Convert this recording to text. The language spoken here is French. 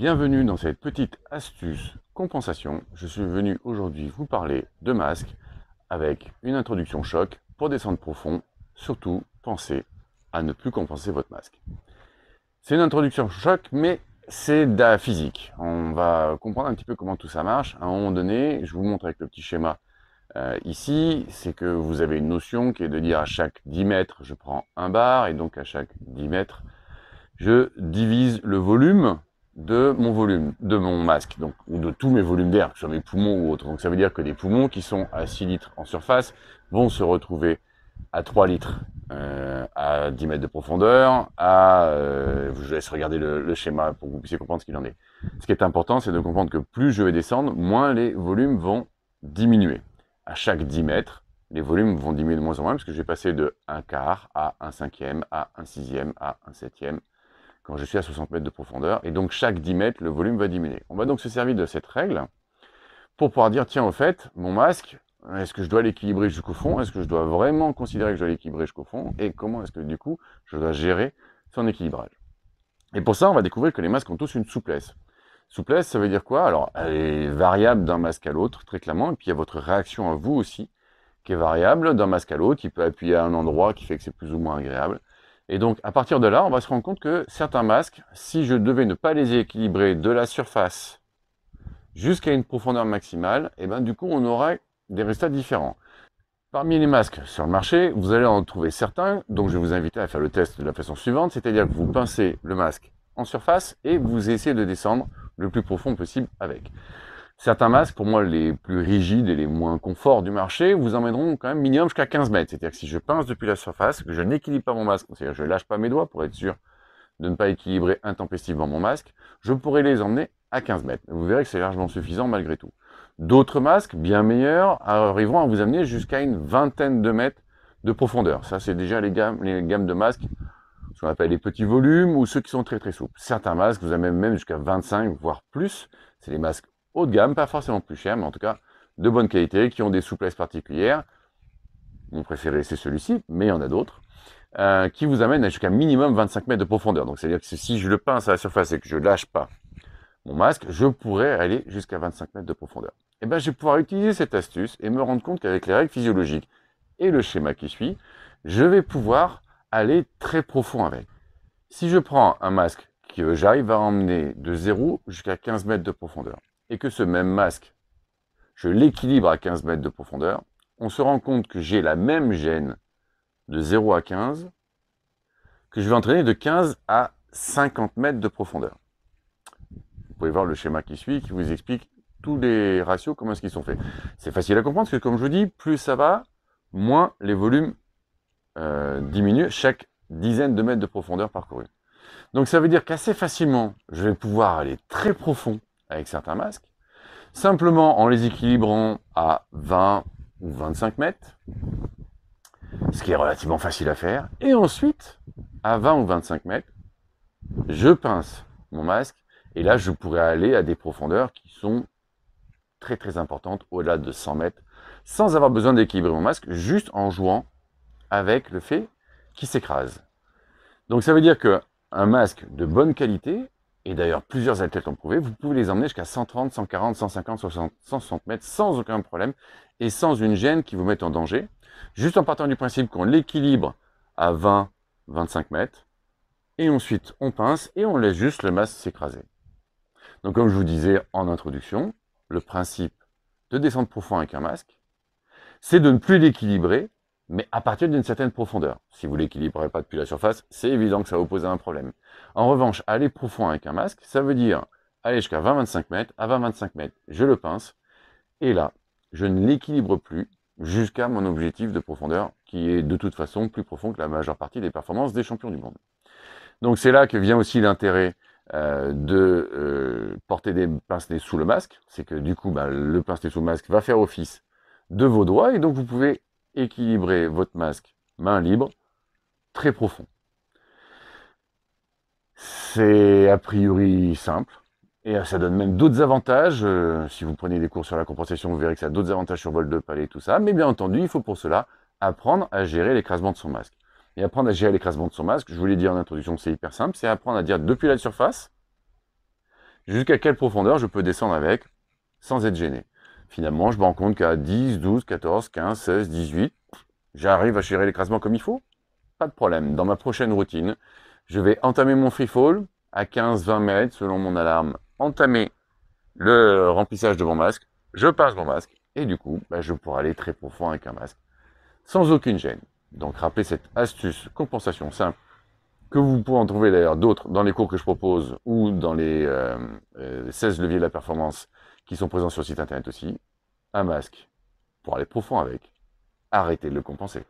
Bienvenue dans cette petite astuce compensation. Je suis venu aujourd'hui vous parler de masque avec une introduction choc pour descendre profond. Surtout, pensez à ne plus compenser votre masque. C'est une introduction choc, mais c'est de la physique. On va comprendre un petit peu comment tout ça marche. À un moment donné, je vous montre avec le petit schéma ici, c'est que vous avez une notion qui est de dire à chaque 10 mètres, je prends un bar, et donc à chaque 10 mètres, je divise le volume, de mon masque, donc, ou de tous mes volumes d'air, que ce soit mes poumons ou autres. Donc ça veut dire que des poumons qui sont à 6 litres en surface vont se retrouver à 3 litres à 10 mètres de profondeur, je vous laisse regarder le schéma pour que vous puissiez comprendre ce qu'il en est. Ce qui est important, c'est de comprendre que plus je vais descendre, moins les volumes vont diminuer. À chaque 10 mètres, les volumes vont diminuer de moins en moins, parce que je vais passer de 1 quart à 1 cinquième, à 1 sixième, à 1 septième, quand je suis à 60 mètres de profondeur, et donc chaque 10 mètres, le volume va diminuer. On va donc se servir de cette règle pour pouvoir dire, tiens, au fait, mon masque, est-ce que je dois l'équilibrer jusqu'au fond? Est-ce que je dois vraiment considérer que je dois l'équilibrer jusqu'au fond? Et comment est-ce que, du coup, je dois gérer son équilibrage? Et pour ça, on va découvrir que les masques ont tous une souplesse. Souplesse, ça veut dire quoi? Alors, elle est variable d'un masque à l'autre, très clairement, et puis il y a votre réaction à vous aussi, qui est variable d'un masque à l'autre, il peut appuyer à un endroit qui fait que c'est plus ou moins agréable. Et donc, à partir de là, on va se rendre compte que certains masques, si je devais ne pas les équilibrer de la surface jusqu'à une profondeur maximale, et ben du coup, on aurait des résultats différents. Parmi les masques sur le marché, vous allez en trouver certains, donc je vais vous inviter à faire le test de la façon suivante, c'est-à-dire que vous pincez le masque en surface et vous essayez de descendre le plus profond possible avec. Certains masques, pour moi les plus rigides et les moins confort du marché, vous emmèneront quand même minimum jusqu'à 15 mètres. C'est-à-dire que si je pince depuis la surface, que je n'équilibre pas mon masque, c'est-à-dire que je ne lâche pas mes doigts pour être sûr de ne pas équilibrer intempestivement mon masque, je pourrais les emmener à 15 mètres. Vous verrez que c'est largement suffisant malgré tout. D'autres masques, bien meilleurs, arriveront à vous amener jusqu'à une vingtaine de mètres de profondeur. Ça, c'est déjà les gammes de masques, ce qu'on appelle les petits volumes ou ceux qui sont très très souples. Certains masques vous amènent même jusqu'à 25, voire plus. C'est les masques haut de gamme, pas forcément plus chers, mais en tout cas de bonne qualité, qui ont des souplesses particulières. Mon préféré, c'est celui-ci, mais il y en a d'autres, qui vous amènent jusqu'à minimum 25 mètres de profondeur. Donc, c'est-à-dire que si je le pince à la surface et que je lâche pas mon masque, je pourrais aller jusqu'à 25 mètres de profondeur. Et ben, je vais pouvoir utiliser cette astuce et me rendre compte qu'avec les règles physiologiques et le schéma qui suit, je vais pouvoir aller très profond avec. Si je prends un masque que j'arrive à emmener de 0 jusqu'à 15 mètres de profondeur, et que ce même masque, je l'équilibre à 15 mètres de profondeur, on se rend compte que j'ai la même gêne de 0 à 15 que je vais entraîner de 15 à 50 mètres de profondeur. Vous pouvez voir le schéma qui suit, qui vous explique tous les ratios, comment est-ce qu'ils sont faits. C'est facile à comprendre, parce que comme je vous dis, plus ça va, moins les volumes diminuent chaque dizaine de mètres de profondeur parcourue. Donc ça veut dire qu'assez facilement, je vais pouvoir aller très profond avec certains masques, simplement en les équilibrant à 20 ou 25 mètres, ce qui est relativement facile à faire. Et ensuite, à 20 ou 25 mètres, je pince mon masque, et là, je pourrais aller à des profondeurs qui sont très très importantes, au-delà de 100 mètres, sans avoir besoin d'équilibrer mon masque, juste en jouant avec le fait qu'il s'écrase. Donc ça veut dire qu'un masque de bonne qualité, et d'ailleurs plusieurs athlètes l'ont prouvé, vous pouvez les emmener jusqu'à 130, 140, 150, 160 mètres sans aucun problème, et sans une gêne qui vous mette en danger, juste en partant du principe qu'on l'équilibre à 20, 25 mètres, et ensuite on pince et on laisse juste le masque s'écraser. Donc comme je vous disais en introduction, le principe de descendre profond avec un masque, c'est de ne plus l'équilibrer, mais à partir d'une certaine profondeur. Si vous ne l'équilibrez pas depuis la surface, c'est évident que ça va vous poser un problème. En revanche, aller profond avec un masque, ça veut dire aller jusqu'à 20-25 mètres, à 20-25 mètres, je le pince, et là, je ne l'équilibre plus jusqu'à mon objectif de profondeur, qui est de toute façon plus profond que la majeure partie des performances des champions du monde. Donc c'est là que vient aussi l'intérêt de porter des pince-nez sous le masque, c'est que du coup, le pince-nez sous le masque va faire office de vos doigts, et donc vous pouvez équilibrer votre masque main libre, très profond. C'est a priori simple, et ça donne même d'autres avantages. Si vous prenez des cours sur la compensation, vous verrez que ça a d'autres avantages sur vol de palais et tout ça, mais bien entendu, il faut pour cela apprendre à gérer l'écrasement de son masque. Et apprendre à gérer l'écrasement de son masque, je vous l'ai dit en introduction, c'est hyper simple, c'est apprendre à dire depuis la surface, Jusqu'à quelle profondeur je peux descendre avec sans être gêné. Finalement, je me rends compte qu'à 10, 12, 14, 15, 16, 18, j'arrive à gérer l'écrasement comme il faut. Pas de problème. Dans ma prochaine routine, je vais entamer mon free fall à 15-20 mètres selon mon alarme, entamer le remplissage de mon masque, je passe mon masque, et du coup, je pourrai aller très profond avec un masque, sans aucune gêne. Donc rappelez cette astuce compensation simple, que vous pouvez en trouver d'ailleurs d'autres dans les cours que je propose, ou dans les 16 leviers de la performance qui sont présents sur le site internet aussi. Un masque pour aller profond avec, arrêtez de le compenser.